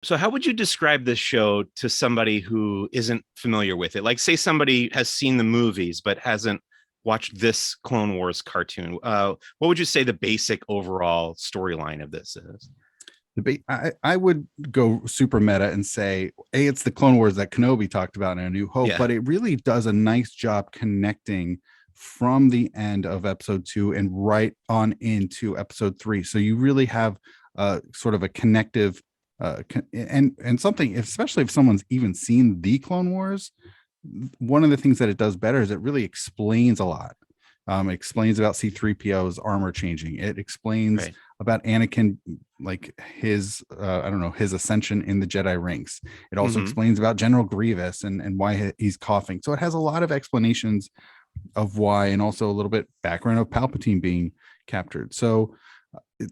So how would you describe this show to somebody who isn't familiar with it? Like, say somebody has seen the movies but hasn't watched this Clone Wars cartoon. What would you say the basic overall storyline of this is? I would go super meta and say, A, it's the Clone Wars that Kenobi talked about in A New Hope, Yeah. but it really does a nice job connecting from the end of episode 2 and right on into episode 3. So you really have sort of a connective and something, especially if someone's even seen the Clone Wars, one of the things that it does better is it really explains a lot. It explains about C3PO's armor changing. It explains Right. about Anakin, like his, I don't know, his ascension in the Jedi ranks. It also Mm-hmm. explains about General Grievous and why he's coughing. So it has a lot of explanations of why, and also a little bit background of Palpatine being captured. So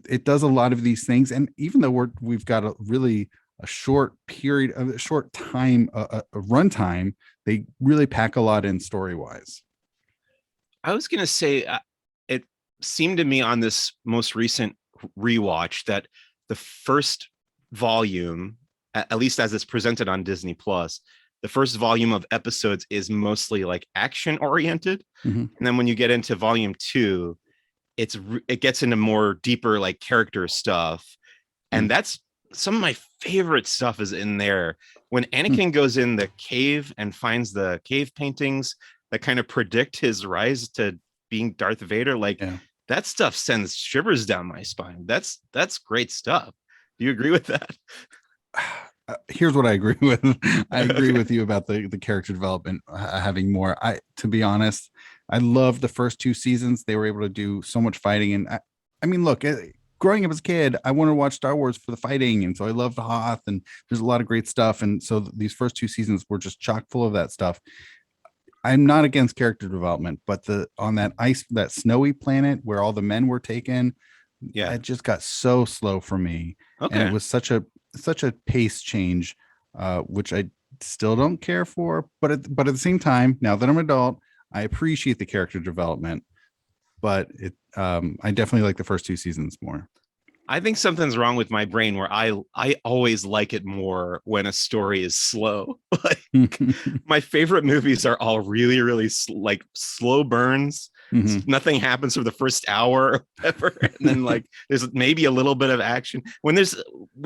it does a lot of these things. And even though we've got a really a short period of a short time, a runtime, they really pack a lot in story wise. I was going to say, it seemed to me on this most recent rewatch that the first volume, at least as it's presented on Disney Plus, the first volume of episodes is mostly like action oriented. Mm-hmm. And then when you get into volume two, it gets into more deeper like character stuff. And that's some of my favorite stuff is in there. When Mm-hmm. Anakin goes in the cave and finds the cave paintings that kind of predict his rise to being Darth Vader, like Yeah. that stuff sends shivers down my spine. That's great stuff. Do you agree with that? Here's what I agree with. I agree Okay. with you about the character development having more. To be honest, I love the first two seasons. They were able to do so much fighting, and I mean, look, growing up as a kid, I wanted to watch Star Wars for the fighting, and so I loved Hoth, and there's a lot of great stuff. And so these first two seasons were just chock full of that stuff. I'm not against character development, but the on that ice, that snowy planet where all the men were taken, Yeah. it just got so slow for me, and it Okay. was such a pace change, which I still don't care for. But at the same time, now that I'm an adult, I appreciate the character development. But I definitely like the first two seasons more. I think something's wrong with my brain where I always like it more when a story is slow. Like my favorite movies are all really really like slow burns. Mhm. Nothing happens for the first hour or whatever, and then like there's maybe a little bit of action. When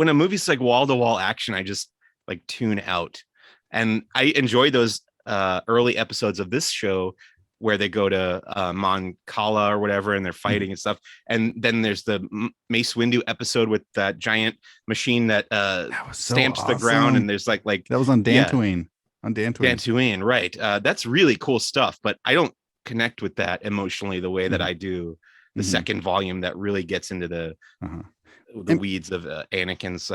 a movie's like wall to wall action, I just like tune out. And I enjoy those early episodes of this show where they go to Mon Cala or whatever, and they're Mhm. fighting and stuff. And then there's the Mace Windu episode with that giant machine that That was so stamps the ground, and awesome. there's like That was on yeah, Dantooine. On Dantooine. Dantooine, right? That's really cool stuff. But I don't connect with that emotionally the way that Mhm. I do the Mhm. second volume that really gets into Uh-huh. the And weeds of Anakin's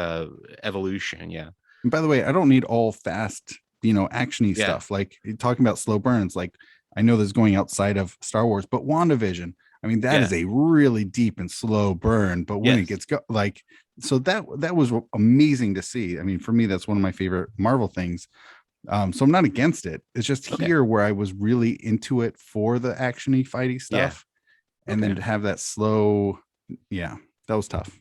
evolution. Yeah, And by the way, I don't need all fast, actiony yeah, stuff. Like talking about slow burns. Like I know this is going outside of Star Wars, but WandaVision. I mean, that is yeah, a really deep and slow burn. But when it yes, gets like, so that was amazing to see. I mean, for me, that's one of my favorite Marvel things. So I'm not against it. It's just okay, here where I was really into it for the actiony fighty yeah, stuff, and then okay. to have that slow, yeah, that was tough.